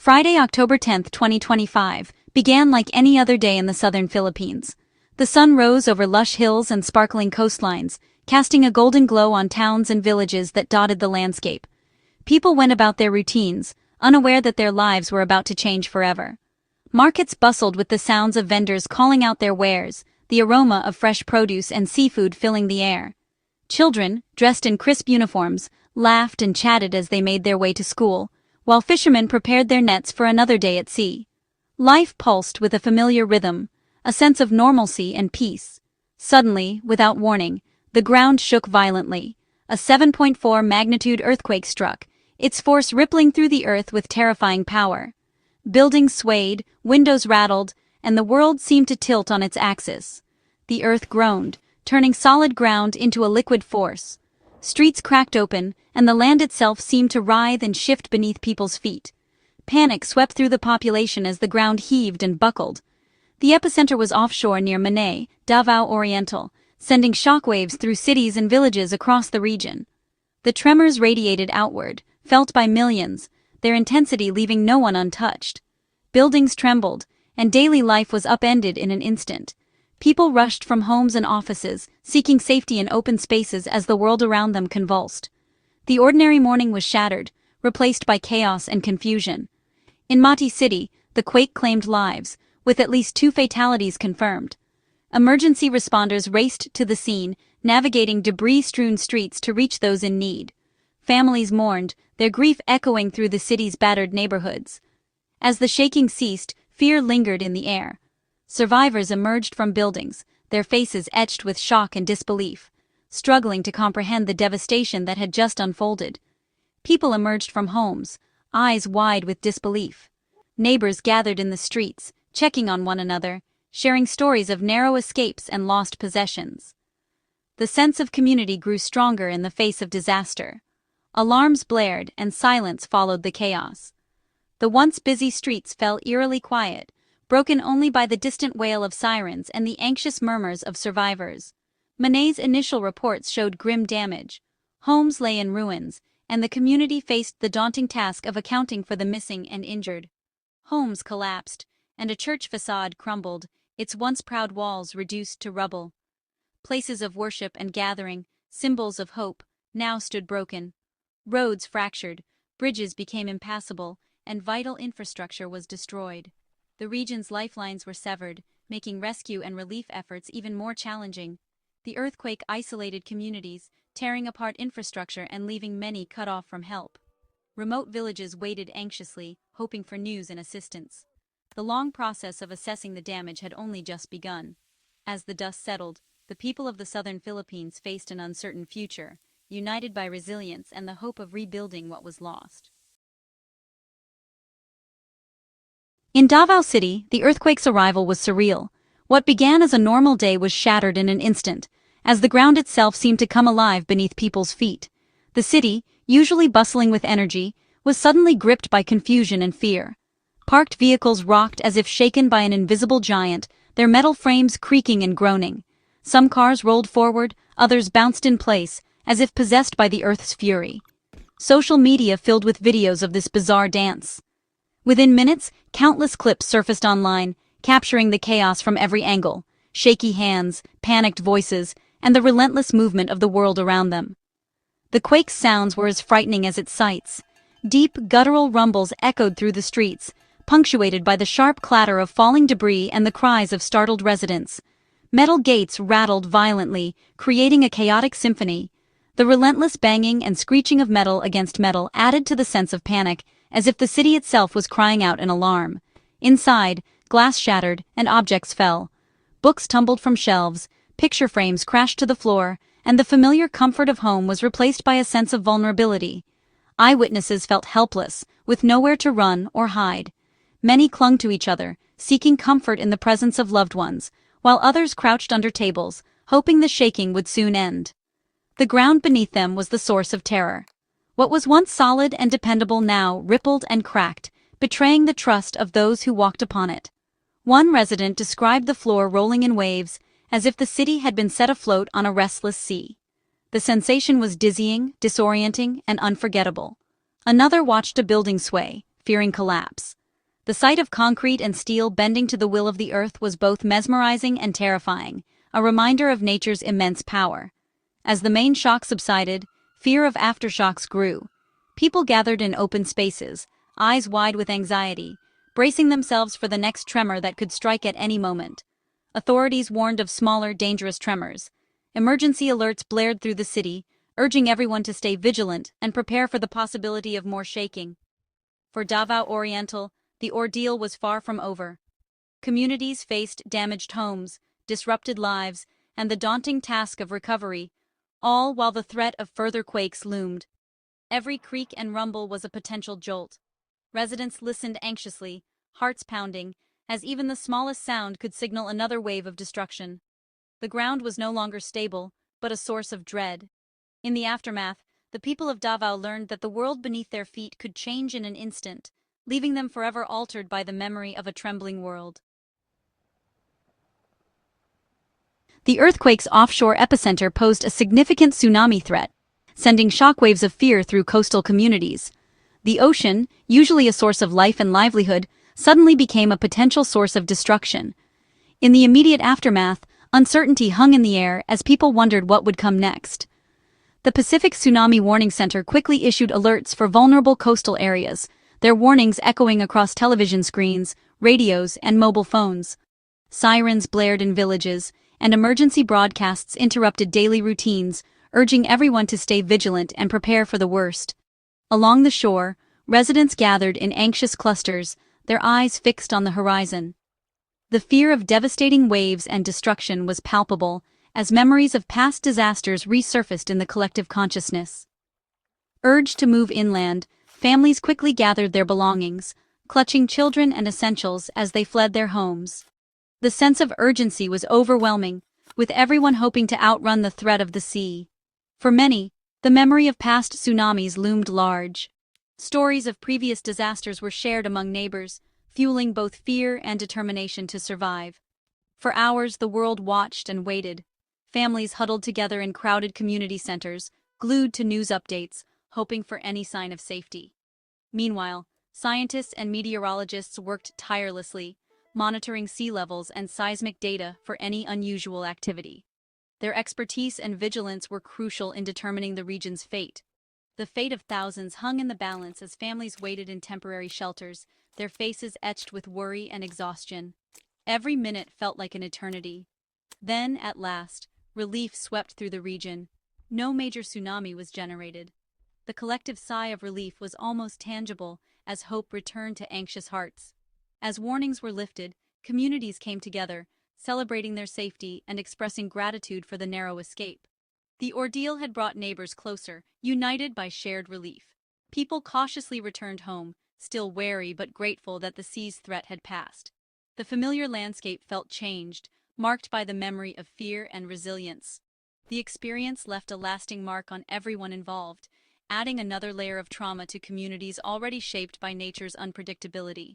Friday, October 10, 2025, began like any other day in the southern Philippines. The sun rose over lush hills and sparkling coastlines, casting a golden glow on towns and villages that dotted the landscape. People went about their routines, unaware that their lives were about to change forever. Markets bustled with the sounds of vendors calling out their wares, the aroma of fresh produce and seafood filling the air. Children, dressed in crisp uniforms, laughed and chatted as they made their way to school, while fishermen prepared their nets for another day at sea. Life pulsed with a familiar rhythm, a sense of normalcy and peace. Suddenly, without warning, the ground shook violently. A 7.4 magnitude earthquake struck, its force rippling through the earth with terrifying power. Buildings swayed, windows rattled, and the world seemed to tilt on its axis. The earth groaned, turning solid ground into a liquid force. Streets cracked open, and the land itself seemed to writhe and shift beneath people's feet. Panic swept through the population as the ground heaved and buckled. The epicenter was offshore near Manay, Davao Oriental, sending shockwaves through cities and villages across the region. The tremors radiated outward, felt by millions, their intensity leaving no one untouched. Buildings trembled, and daily life was upended in an instant. People rushed from homes and offices, seeking safety in open spaces as the world around them convulsed. The ordinary morning was shattered, replaced by chaos and confusion. In Manay City, the quake claimed lives, with at least 2 fatalities confirmed. Emergency responders raced to the scene, navigating debris-strewn streets to reach those in need. Families mourned, their grief echoing through the city's battered neighborhoods. As the shaking ceased, fear lingered in the air. Survivors emerged from buildings, their faces etched with shock and disbelief, struggling to comprehend the devastation that had just unfolded. People emerged from homes, eyes wide with disbelief. Neighbors gathered in the streets, checking on one another, sharing stories of narrow escapes and lost possessions. The sense of community grew stronger in the face of disaster. Alarms blared and silence followed the chaos. The once busy streets fell eerily quiet, broken only by the distant wail of sirens and the anxious murmurs of survivors. Manay's initial reports showed grim damage. Homes lay in ruins, and the community faced the daunting task of accounting for the missing and injured. Homes collapsed, and a church facade crumbled, its once proud walls reduced to rubble. Places of worship and gathering, symbols of hope, now stood broken. Roads fractured, bridges became impassable, and vital infrastructure was destroyed. The region's lifelines were severed, making rescue and relief efforts even more challenging. The earthquake isolated communities, tearing apart infrastructure and leaving many cut off from help. Remote villages waited anxiously, hoping for news and assistance. The long process of assessing the damage had only just begun. As the dust settled, the people of the southern Philippines faced an uncertain future, united by resilience and the hope of rebuilding what was lost. In Davao City, the earthquake's arrival was surreal. What began as a normal day was shattered in an instant, as the ground itself seemed to come alive beneath people's feet. The city, usually bustling with energy, was suddenly gripped by confusion and fear. Parked vehicles rocked as if shaken by an invisible giant, their metal frames creaking and groaning. Some cars rolled forward, others bounced in place, as if possessed by the earth's fury. Social media filled with videos of this bizarre dance. Within minutes, countless clips surfaced online, capturing the chaos from every angle: shaky hands, panicked voices, and the relentless movement of the world around them. The quake's sounds were as frightening as its sights. Deep, guttural rumbles echoed through the streets, punctuated by the sharp clatter of falling debris and the cries of startled residents. Metal gates rattled violently, creating a chaotic symphony. The relentless banging and screeching of metal against metal added to the sense of panic, as if the city itself was crying out in alarm. Inside, glass shattered and objects fell. Books tumbled from shelves, picture frames crashed to the floor, and the familiar comfort of home was replaced by a sense of vulnerability. Eyewitnesses felt helpless, with nowhere to run or hide. Many clung to each other, seeking comfort in the presence of loved ones, while others crouched under tables, hoping the shaking would soon end. The ground beneath them was the source of terror. What was once solid and dependable now rippled and cracked, betraying the trust of those who walked upon it. One resident described the floor rolling in waves, as if the city had been set afloat on a restless sea. The sensation was dizzying, disorienting, and unforgettable. Another watched a building sway, fearing collapse. The sight of concrete and steel bending to the will of the earth was both mesmerizing and terrifying, a reminder of nature's immense power. As the main shock subsided, fear of aftershocks grew. People gathered in open spaces, eyes wide with anxiety, bracing themselves for the next tremor that could strike at any moment. Authorities warned of smaller, dangerous tremors. Emergency alerts blared through the city, urging everyone to stay vigilant and prepare for the possibility of more shaking. For Davao Oriental, the ordeal was far from over. Communities faced damaged homes, disrupted lives, and the daunting task of recovery, all while the threat of further quakes loomed. Every creak and rumble was a potential jolt. Residents listened anxiously, hearts pounding, as even the smallest sound could signal another wave of destruction. The ground was no longer stable, but a source of dread. In the aftermath, the people of Davao learned that the world beneath their feet could change in an instant, leaving them forever altered by the memory of a trembling world. The earthquake's offshore epicenter posed a significant tsunami threat, sending shockwaves of fear through coastal communities. The ocean, usually a source of life and livelihood, suddenly became a potential source of destruction. In the immediate aftermath, uncertainty hung in the air as people wondered what would come next. The Pacific Tsunami Warning Center quickly issued alerts for vulnerable coastal areas, their warnings echoing across television screens, radios, and mobile phones. Sirens blared in villages, and emergency broadcasts interrupted daily routines, urging everyone to stay vigilant and prepare for the worst. Along the shore, residents gathered in anxious clusters, their eyes fixed on the horizon. The fear of devastating waves and destruction was palpable, as memories of past disasters resurfaced in the collective consciousness. Urged to move inland, families quickly gathered their belongings, clutching children and essentials as they fled their homes. The sense of urgency was overwhelming, with everyone hoping to outrun the threat of the sea. For many, the memory of past tsunamis loomed large. Stories of previous disasters were shared among neighbors, fueling both fear and determination to survive. For hours the world watched and waited. Families huddled together in crowded community centers, glued to news updates, hoping for any sign of safety. Meanwhile, scientists and meteorologists worked tirelessly, monitoring sea levels and seismic data for any unusual activity. Their expertise and vigilance were crucial in determining the region's fate. The fate of thousands hung in the balance as families waited in temporary shelters, their faces etched with worry and exhaustion. Every minute felt like an eternity. Then, at last, relief swept through the region. No major tsunami was generated. The collective sigh of relief was almost tangible as hope returned to anxious hearts. As warnings were lifted, communities came together, celebrating their safety and expressing gratitude for the narrow escape. The ordeal had brought neighbors closer, united by shared relief. People cautiously returned home, still wary but grateful that the sea's threat had passed. The familiar landscape felt changed, marked by the memory of fear and resilience. The experience left a lasting mark on everyone involved, adding another layer of trauma to communities already shaped by nature's unpredictability.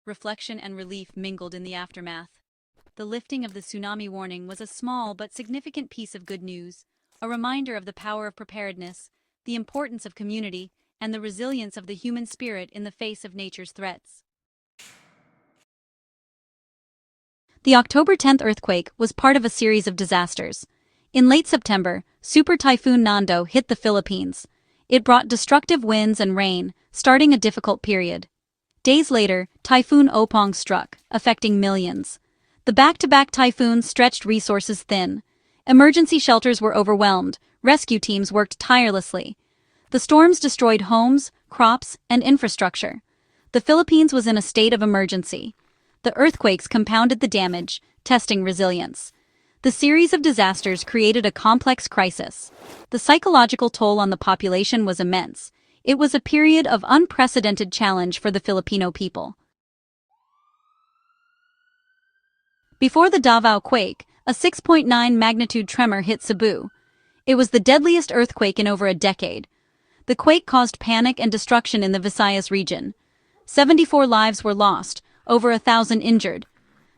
Reflection and relief mingled in the aftermath. The lifting of the tsunami warning was a small but significant piece of good news, a reminder of the power of preparedness, the importance of community, and the resilience of the human spirit in the face of nature's threats. The October 10th earthquake was part of a series of disasters. In late September, Super Typhoon Nando hit the Philippines. It brought destructive winds and rain, starting a difficult period. Days later, Typhoon Opong struck, affecting millions. The back-to-back typhoons stretched resources thin. Emergency shelters were overwhelmed, rescue teams worked tirelessly. The storms destroyed homes, crops, and infrastructure. The Philippines was in a state of emergency. The earthquakes compounded the damage, testing resilience. The series of disasters created a complex crisis. The psychological toll on the population was immense. It was a period of unprecedented challenge for the Filipino people. Before the Davao quake, a 6.9 magnitude tremor hit Cebu. It was the deadliest earthquake in over a decade. The quake caused panic and destruction in the Visayas region. 74 lives were lost, over 1,000 injured.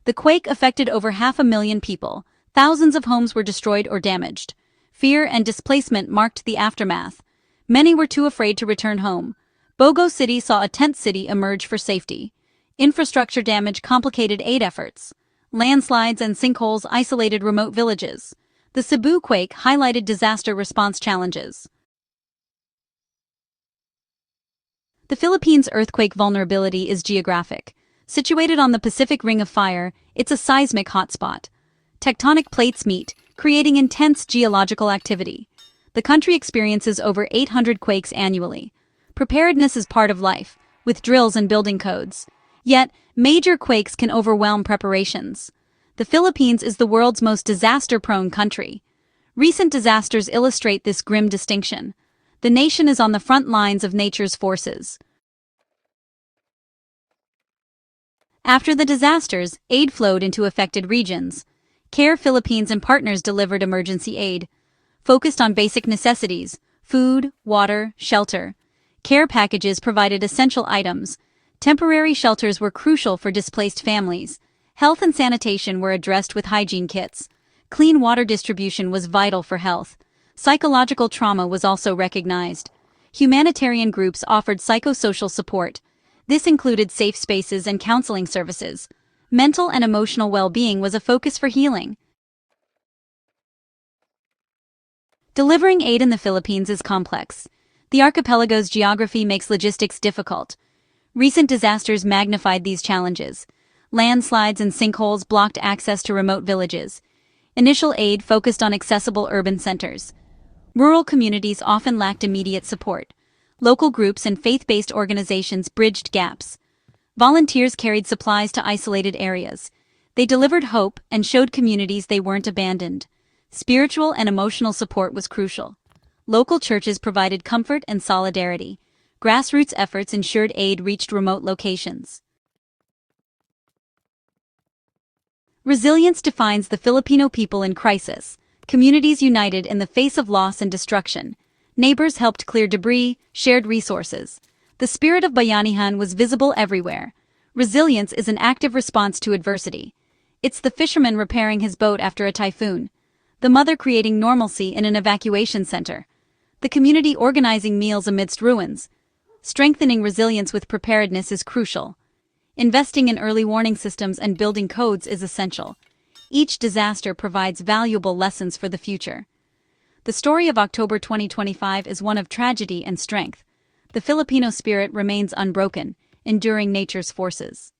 The quake affected over 500,000 people. Thousands of homes were destroyed or damaged. Fear and displacement marked the aftermath. Many were too afraid to return home. Bogo City saw a tent city emerge for safety. Infrastructure damage complicated aid efforts. Landslides and sinkholes isolated remote villages. The Cebu quake highlighted disaster response challenges. The Philippines' earthquake vulnerability is geographic. Situated on the Pacific Ring of Fire, it's a seismic hotspot. Tectonic plates meet, creating intense geological activity. The country experiences over 800 quakes annually. Preparedness is part of life, with drills and building codes. Yet, major quakes can overwhelm preparations. The Philippines is the world's most disaster-prone country. Recent disasters illustrate this grim distinction. The nation is on the front lines of nature's forces. After the disasters, aid flowed into affected regions. CARE Philippines and partners delivered emergency aid, focused on basic necessities: food, water, shelter. Care packages provided essential items. Temporary shelters were crucial for displaced families. Health and sanitation were addressed with hygiene kits. Clean water distribution was vital for health. Psychological trauma was also recognized. Humanitarian groups offered psychosocial support. This included safe spaces and counseling services. Mental and emotional well-being was a focus for healing. Delivering aid in the Philippines is complex. The archipelago's geography makes logistics difficult. Recent disasters magnified these challenges. Landslides and sinkholes blocked access to remote villages. Initial aid focused on accessible urban centers. Rural communities often lacked immediate support. Local groups and faith-based organizations bridged gaps. Volunteers carried supplies to isolated areas. They delivered hope and showed communities they weren't abandoned. Spiritual and emotional support was crucial. Local churches provided comfort and solidarity. Grassroots efforts ensured aid reached remote locations. Resilience defines the Filipino people in crisis. Communities united in the face of loss and destruction. Neighbors helped clear debris, shared resources. The spirit of bayanihan was visible everywhere. Resilience is an active response to adversity. It's the fisherman repairing his boat after a typhoon. The mother creating normalcy in an evacuation center. The community organizing meals amidst ruins. Strengthening resilience with preparedness is crucial. Investing in early warning systems and building codes is essential. Each disaster provides valuable lessons for the future. The story of October 2025 is one of tragedy and strength. The Filipino spirit remains unbroken, enduring nature's forces.